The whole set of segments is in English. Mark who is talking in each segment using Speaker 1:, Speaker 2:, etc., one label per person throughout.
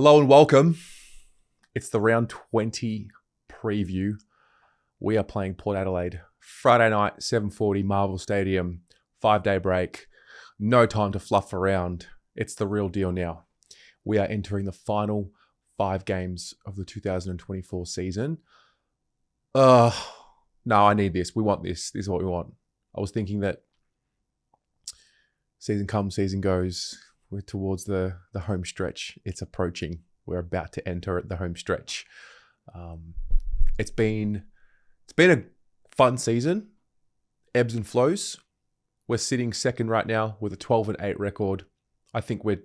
Speaker 1: Hello and welcome. It's the round 20 preview. We are playing Port Adelaide. Friday night, 7:40, Marvel Stadium, 5-day break. No time to fluff around. It's the real deal now. We are entering the final 5 games of the 2024 season. No, I need this. We want this. This is what we want. I was thinking that season comes, season goes. We're towards the home stretch. It's approaching. We're about to enter the home stretch. It's been a fun season. Ebbs and flows. We're sitting second right now with a 12-8 record. I think we're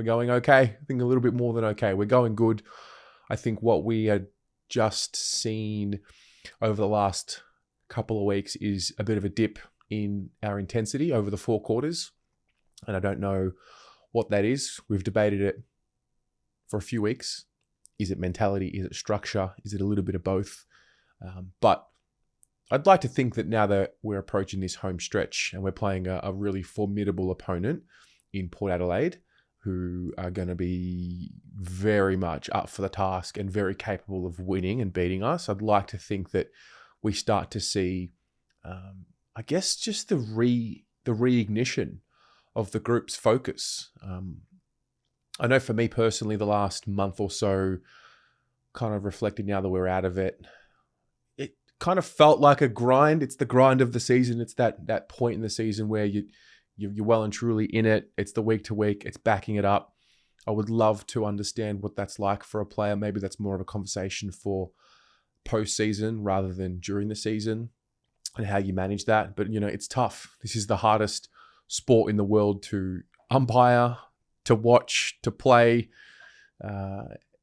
Speaker 1: going okay. I think a little bit more than okay. We're going good. I think what we had just seen over the last couple of weeks is a bit of a dip in our intensity over the 4 quarters. And I don't know what that is. We've debated it for a few weeks. Is it mentality? Is it structure? Is it a little bit of both? But I'd like to think that now that we're approaching this home stretch and we're playing a really formidable opponent in Port Adelaide, who are going to be very much up for the task and very capable of winning and beating us, I'd like to think that we start to see, I guess, just the reignition of the group's focus. I know for me personally, the last month or so, kind of reflecting now that we're out of it, it kind of felt like a grind. It's the grind of the season. It's that point in the season where you're well and truly in it. It's the week to week. It's backing it up. I would love to understand what that's like for a player. Maybe that's more of a conversation for post-season rather than during the season and how you manage that. But, it's tough. This is the hardest sport in the world to umpire, to watch, to play.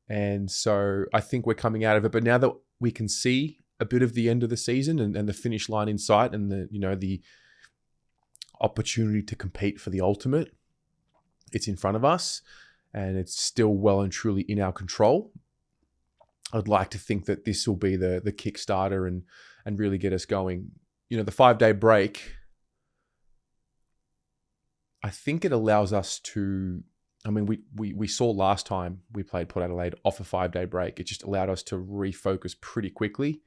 Speaker 1: And so I think we're coming out of it. But now that we can see a bit of the end of the season and the finish line in sight and the opportunity to compete for the ultimate, it's in front of us and it's still well and truly in our control. I'd like to think that this will be the Kickstarter and really get us going. The 5-day break, I think it allows us to, we saw last time we played Port Adelaide off a 5-day break. It just allowed us to refocus pretty quickly.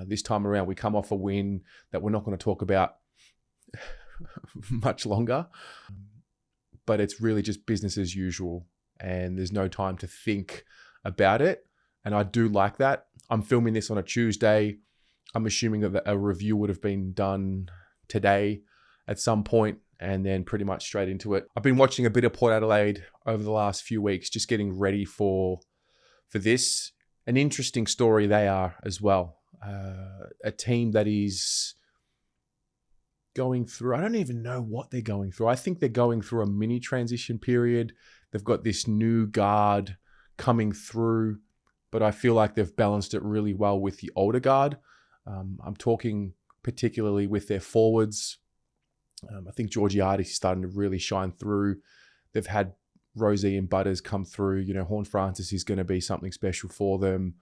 Speaker 1: This time around, we come off a win that we're not going to talk about much longer, but it's really just business as usual and there's no time to think about it. And I do like that. I'm filming this on a Tuesday. I'm assuming that a review would have been done today at some point and then pretty much straight into it. I've been watching a bit of Port Adelaide over the last few weeks, just getting ready for this. An interesting story they are as well. A team that is going through, I don't even know what they're going through. I think they're going through a mini transition period. They've got this new guard coming through, but I feel like they've balanced it really well with the older guard. I'm talking particularly with their forwards. I think Georgiades is starting to really shine through. They've had Rosie and Butters come through. Horn Francis is going to be something special for them.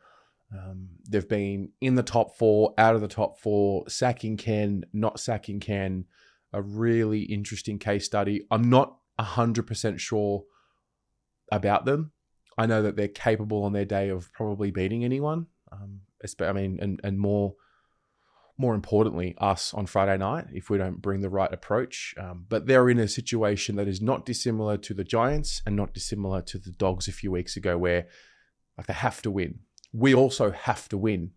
Speaker 1: They've been in the top 4, out of the top 4, sacking Ken, not sacking Ken. A really interesting case study. I'm not 100% sure about them. I know that they're capable on their day of probably beating anyone. And more importantly, us on Friday night, if we don't bring the right approach. But they're in a situation that is not dissimilar to the Giants and not dissimilar to the Dogs a few weeks ago where they have to win. We also have to win,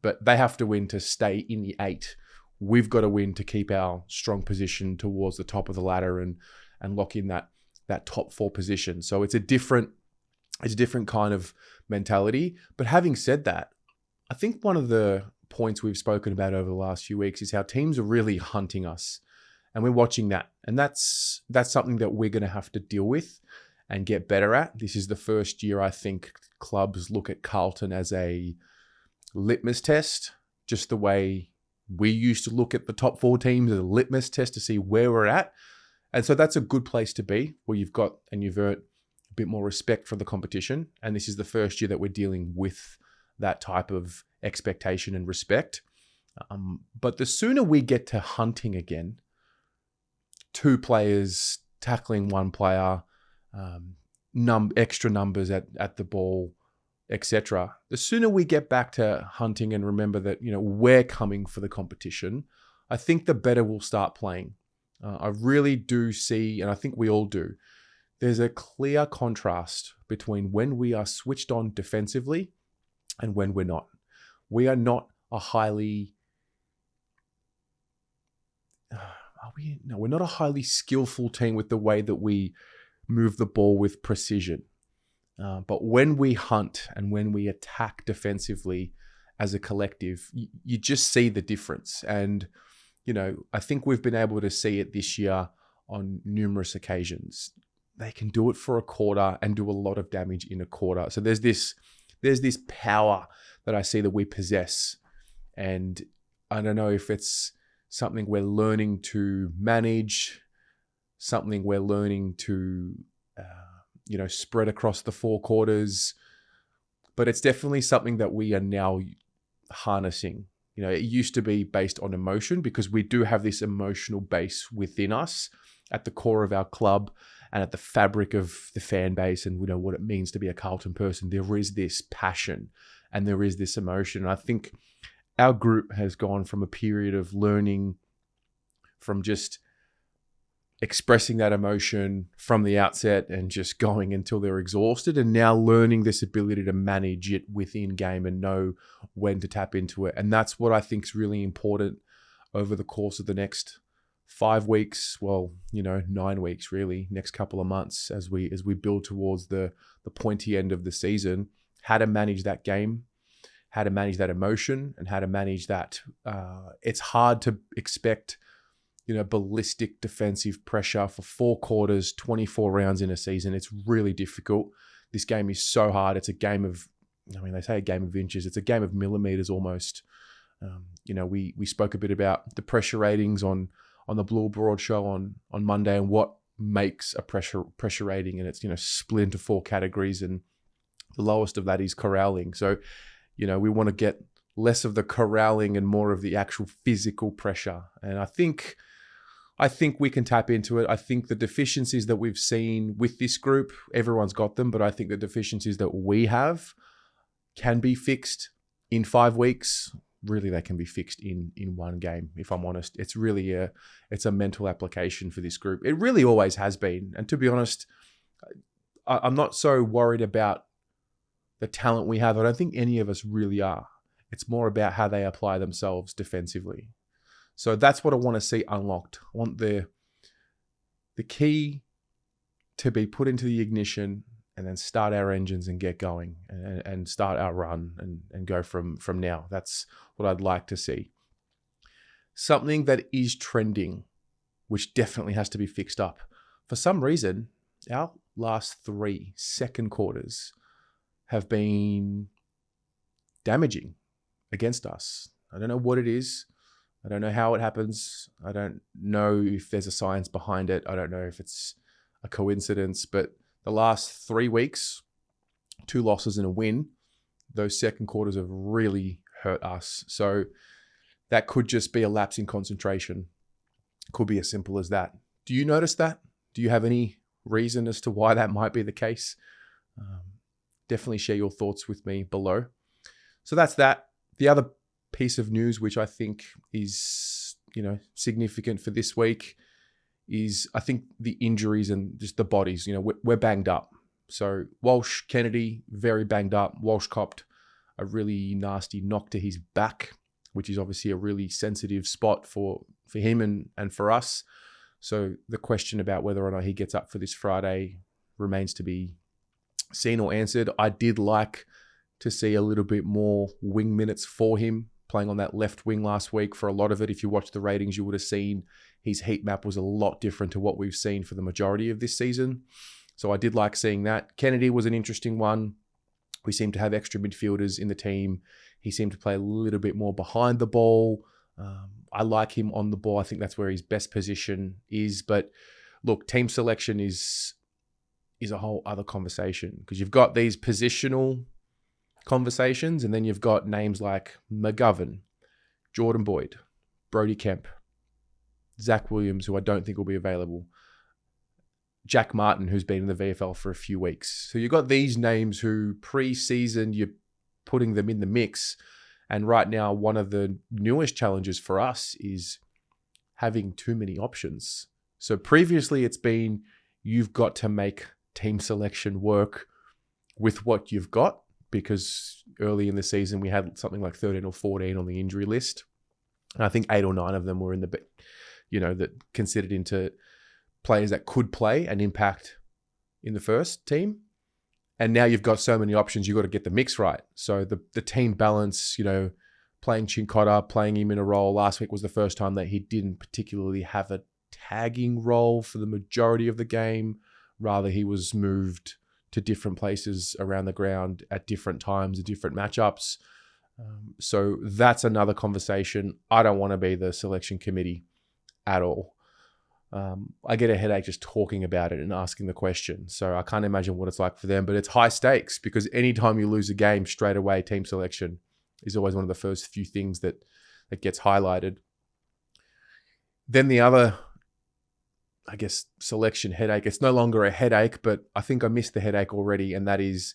Speaker 1: but they have to win to stay in the 8. We've got to win to keep our strong position towards the top of the ladder and lock in that top 4 position. So it's a different kind of mentality. But having said that, I think one of the points we've spoken about over the last few weeks is how teams are really hunting us and we're watching that. And that's something that we're going to have to deal with and get better at. This is the first year I think clubs look at Carlton as a litmus test, just the way we used to look at the top 4 teams as a litmus test to see where we're at. And so that's a good place to be, where you've got and you've earned a bit more respect for the competition. And this is the first year that we're dealing with that type of expectation and respect. But the sooner we get to hunting again, 2 players tackling 1 player, extra numbers at the ball, etc. The sooner we get back to hunting and remember that, we're coming for the competition, I think the better we'll start playing. I really do see, and I think we all do, there's a clear contrast between when we are switched on defensively and when we're not. We are not a highly... we're not a highly skillful team with the way that we move the ball with precision. But when we hunt and when we attack defensively as a collective, you just see the difference. And, I think we've been able to see it this year on numerous occasions. They can do it for a quarter and do a lot of damage in a quarter. So there's this power that I see that we possess. And I don't know if it's something we're learning to manage, something we're learning to, spread across the 4 quarters. But it's definitely something that we are now harnessing. It used to be based on emotion because we do have this emotional base within us at the core of our club and at the fabric of the fan base, and we know what it means to be a Carlton person. There is this passion and there is this emotion. And I think our group has gone from a period of learning from just expressing that emotion from the outset and just going until they're exhausted, and now learning this ability to manage it within game and know when to tap into it. And that's what I think is really important over the course of the next 5 weeks, 9 weeks really, next couple of months as we build towards the pointy end of the season, how to manage that game, how to manage that emotion, and how to manage that. It's hard to expect ballistic defensive pressure for 4 quarters, 24 rounds in a season. It's really difficult. This game is so hard. It's a game of, they say a game of inches. It's a game of millimeters almost. We spoke a bit about the pressure ratings on the Blue Broad show on Monday and what makes a pressure rating. And it's, split into 4 categories. And the lowest of that is corralling. So, we want to get less of the corralling and more of the actual physical pressure. And I think we can tap into it. I think the deficiencies that we've seen with this group, everyone's got them, but I think the deficiencies that we have can be fixed in 5 weeks. Really, they can be fixed in 1 game, if I'm honest. It's really it's a mental application for this group. It really always has been. And to be honest, I'm not so worried about the talent we have. I don't think any of us really are. It's more about how they apply themselves defensively. So that's what I want to see unlocked. I want the key to be put into the ignition and then start our engines and get going and start our run and go from now. That's what I'd like to see. Something that is trending, which definitely has to be fixed up. For some reason, our last 3 second quarters have been damaging against us. I don't know what it is. I don't know how it happens. I don't know if there's a science behind it. I don't know if it's a coincidence, but the last 3 weeks, 2 losses and a win, those second quarters have really hurt us. So that could just be a lapse in concentration. Could be as simple as that. Do you notice that? Do you have any reason as to why that might be the case? Definitely share your thoughts with me below. So that's that. The other piece of news, which I think is, significant for this week, is I think the injuries and just the bodies. We're banged up. So Walsh, Kennedy, very banged up. Walsh copped a really nasty knock to his back, which is obviously a really sensitive spot for him and for us. So the question about whether or not he gets up for this Friday remains to be seen or answered. I did like to see a little bit more wing minutes for him, playing on that left wing last week for a lot of it. If you watch the ratings, you would have seen his heat map was a lot different to what we've seen for the majority of this season. So I did like seeing that. Kennedy was an interesting one. We seem to have extra midfielders in the team. He seemed to play a little bit more behind the ball. I like him on the ball. I think that's where his best position is. But look, team selection is a whole other conversation, because you've got these positional conversations and then you've got names like McGovern, Jordan Boyd, Brody Kemp, Zach Williams, who I don't think will be available. Jack Martin, who's been in the VFL for a few weeks. So you've got these names who pre-season, you're putting them in the mix. And right now, one of the newest challenges for us is having too many options. So previously it's been, you've got to make team selection work with what you've got, because early in the season we had something like 13 or 14 on the injury list. And I think 8 or 9 of them were in the, that considered into players that could play and impact in the first team. And now you've got so many options, you've got to get the mix right. So the team balance, playing Chincotta, playing him in a role. Last week was the first time that he didn't particularly have a tagging role for the majority of the game. Rather, he was moved to different places around the ground at different times, at different matchups. So that's another conversation. I don't want to be the selection committee at all. I get a headache just talking about it and asking the question. So I can't imagine what it's like for them, but it's high stakes, because anytime you lose a game, straight away, team selection is always one of the first few things that gets highlighted. Then the other, I guess, selection headache, it's no longer a headache, but I think I missed the headache already, and that is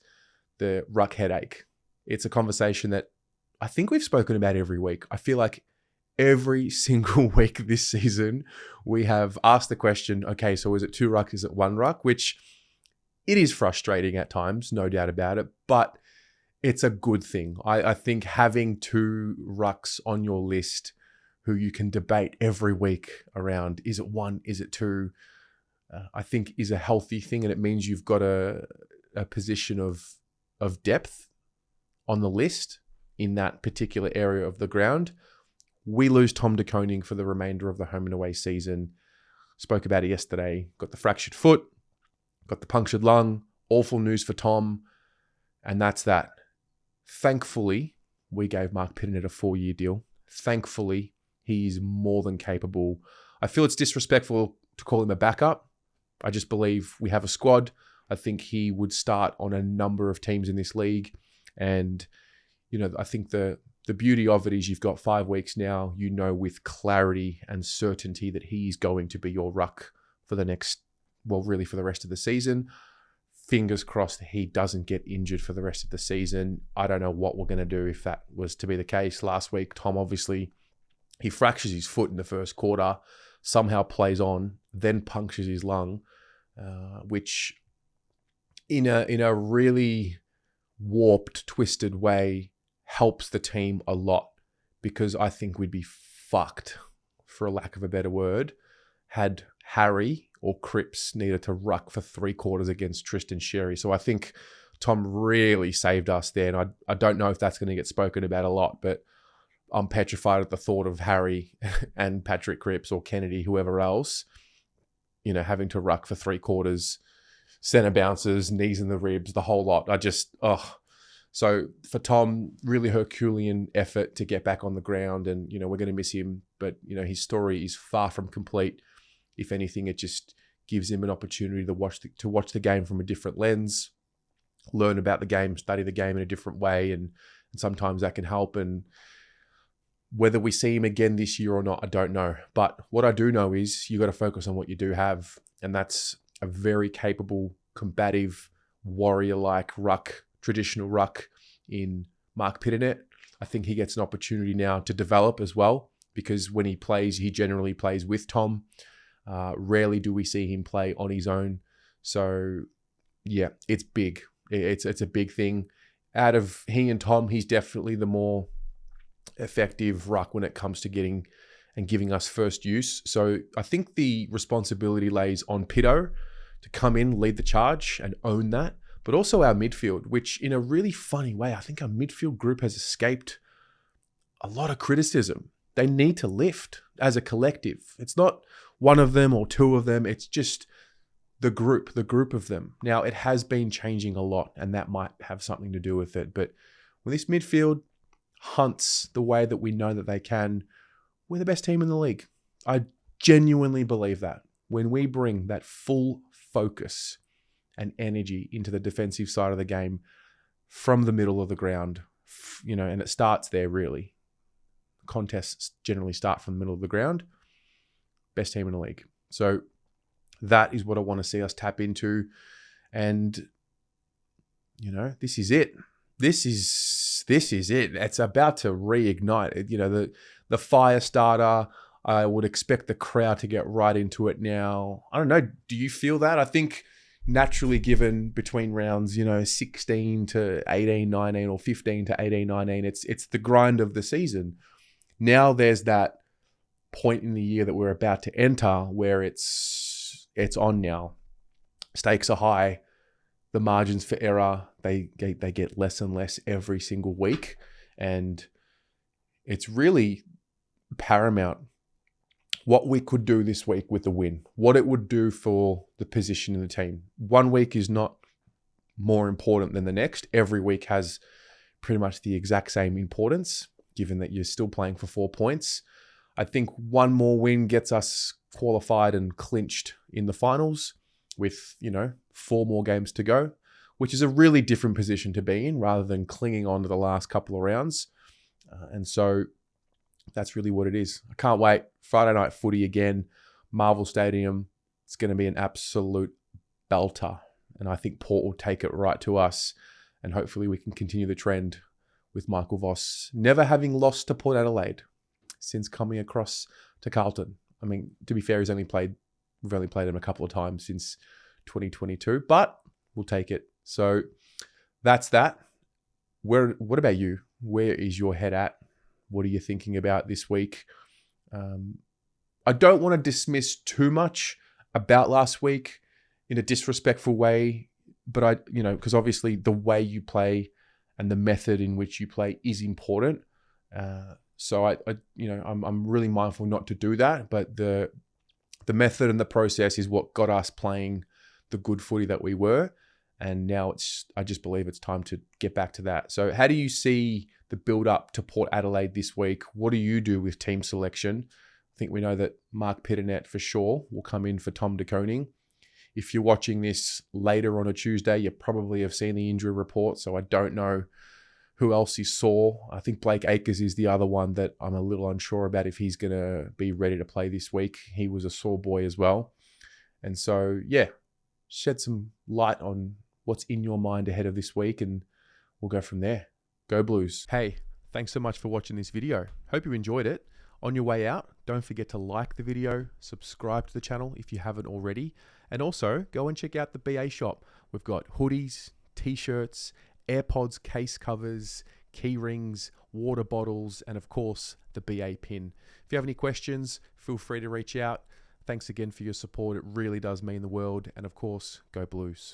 Speaker 1: the ruck headache. It's a conversation that I think we've spoken about every week. I feel like every single week this season, we have asked the question, okay, so is it 2 ruck? Is it 1 ruck? Which it is frustrating at times, no doubt about it, but it's a good thing. I think having 2 rucks on your list who you can debate every week around, is it 1, is it 2, I think is a healthy thing, and it means you've got a position of depth on the list in that particular area of the ground. We lose Tom de Koning for the remainder of the home and away season. Spoke about it yesterday. Got the fractured foot, got the punctured lung. Awful news for Tom. And that's that. Thankfully, we gave Mark Pittonet a 4-year deal. Thankfully, he's more than capable. I feel it's disrespectful to call him a backup. I just believe we have a squad. I think he would start on a number of teams in this league. And, I think the beauty of it is you've got 5 weeks now, with clarity and certainty that he's going to be your ruck for the next, really for the rest of the season. Fingers crossed that he doesn't get injured for the rest of the season. I don't know what we're going to do if that was to be the case. Last week, Tom obviously, he fractures his foot in the first quarter, somehow plays on, then punctures his lung, which in a really warped, twisted way helps the team a lot, because I think we'd be fucked, for a lack of a better word, had Harry or Cripps needed to ruck for 3 quarters against Tristan Sherry. So I think Tom really saved us there. And I don't know if that's going to get spoken about a lot, but I'm petrified at the thought of Harry and Patrick Cripps or Kennedy, whoever else, having to ruck for 3 quarters, center bounces, knees in the ribs, the whole lot. So for Tom, really Herculean effort to get back on the ground, and, we're going to miss him, but, his story is far from complete. If anything, it just gives him an opportunity to watch the game from a different lens, learn about the game, study the game in a different way, and sometimes that can help. And whether we see him again this year or not, I don't know. But what I do know is you got to focus on what you do have, and that's a very capable, combative, warrior-like ruck, traditional ruck in Mark Pittonet. I think he gets an opportunity now to develop as well, because when he plays, he generally plays with Tom. Rarely do we see him play on his own. So yeah, it's big. It's a big thing. Out of he and Tom, he's definitely the more effective ruck when it comes to getting and giving us first use. So I think the responsibility lays on Pitto to come in, lead the charge and own that, but also our midfield, which in a really funny way, I think our midfield group has escaped a lot of criticism. They need to lift as a collective. It's not one of them or 2 of them. It's just the group of them. Now, it has been changing a lot, and that might have something to do with it. But when this midfield hunts the way that we know that they can, we're the best team in the league. I genuinely believe that. When we bring that full focus and energy into the defensive side of the game from the middle of the ground, and it starts there really. Contests generally start from the middle of the ground. Best team in the league. So That is what I want to see us tap into. And, you know, this is it. This is it. It's about to reignite. You know, the fire starter. I would expect the crowd to get right into it now. I don't know. Do you feel that? I think naturally, given between rounds, you know, 16 to 18, 19 or 15 to 18, 19, it's the grind of the season. Now there's that point in the year that we're about to enter where it's on now. Stakes are high. The margins for error, they get less and less every single week. And it's really paramount what we could do this week with the win, what it would do for the position in the team. One week is not more important than the next. Every week has pretty much the exact same importance, given that you're still playing for 4 points. I think one more win gets us qualified and clinched in the finals with, you know, 4 more games to go, which is a really different position to be in rather than clinging on to the last couple of rounds. And so that's really what it is. I can't wait. Friday night footy again, Marvel Stadium. It's going to be an absolute belter. And I think Port will take it right to us. And hopefully we can continue the trend with Michael Voss never having lost to Port Adelaide since coming across to Carlton. I mean, to be fair, we've only played him a couple of times since 2022, but we'll take it. So that's that. What about you? Where is your head at? What are you thinking about this week? I don't want to dismiss too much about last week in a disrespectful way, but because obviously the way you play and the method in which you play is important. So I'm really mindful not to do that, but the method and the process is what got us playing the good footy that we were. And now I just believe it's time to get back to that. So how do you see the build up to Port Adelaide this week? What do you do with team selection? I think we know that Mark Pitternet for sure will come in for Tom De Koning. If you're watching this later on a Tuesday, you probably have seen the injury report. So I don't know who else is sore. I think Blake Acres is the other one that I'm a little unsure about if he's going to be ready to play this week. He was a sore boy as well. And so, yeah, shed some light on what's in your mind ahead of this week, and we'll go from there. Go Blues. Hey, thanks so much for watching this video. Hope you enjoyed it. On your way out, don't forget to like the video, subscribe to the channel if you haven't already, and also go and check out the BA shop. We've got hoodies, t-shirts, AirPods case covers, key rings, water bottles, and of course, the BA pin. If you have any questions, feel free to reach out. Thanks again for your support. It really does mean the world. And of course, go Blues.